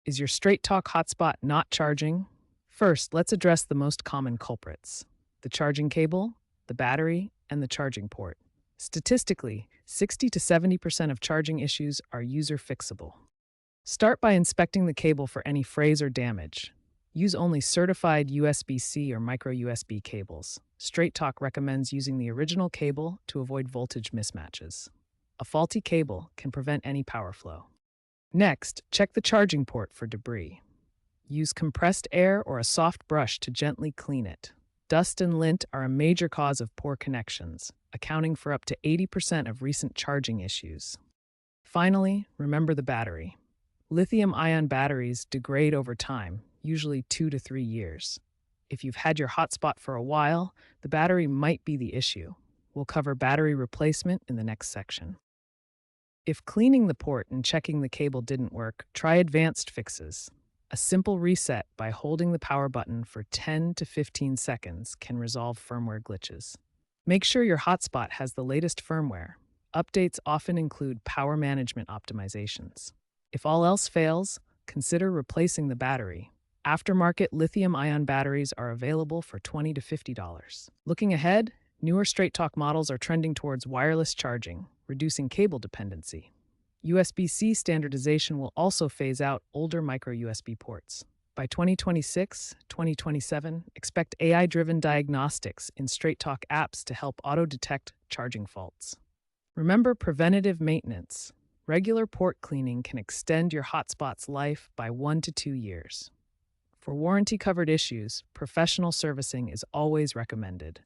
Is your Straight Talk hotspot not charging? First, let's address the most common culprits: the charging cable, the battery, and the charging port. Statistically, 60 to 70% of charging issues are user fixable. Start by inspecting the cable for any frays or damage. Use only certified USB-C or micro USB cables. Straight Talk recommends using the original cable to avoid voltage mismatches. A faulty cable can prevent any power flow. Next, check the charging port for debris. Use compressed air or a soft brush to gently clean it. Dust and lint are a major cause of poor connections, accounting for up to 80% of recent charging issues. Finally, remember the battery. Lithium-ion batteries degrade over time, usually 2 to 3 years. If you've had your hotspot for a while, the battery might be the issue. We'll cover battery replacement in the next section. If cleaning the port and checking the cable didn't work, try advanced fixes. A simple reset by holding the power button for 10 to 15 seconds can resolve firmware glitches. Make sure your hotspot has the latest firmware. Updates often include power management optimizations. If all else fails, consider replacing the battery. Aftermarket lithium-ion batteries are available for $20 to $50. Looking ahead, newer Straight Talk models are trending towards wireless charging, reducing cable dependency. USB-C standardization will also phase out older micro USB ports. By 2026-2027, expect AI-driven diagnostics in Straight Talk apps to help auto-detect charging faults. Remember preventative maintenance. Regular port cleaning can extend your hotspot's life by 1 to 2 years. For warranty-covered issues, professional servicing is always recommended.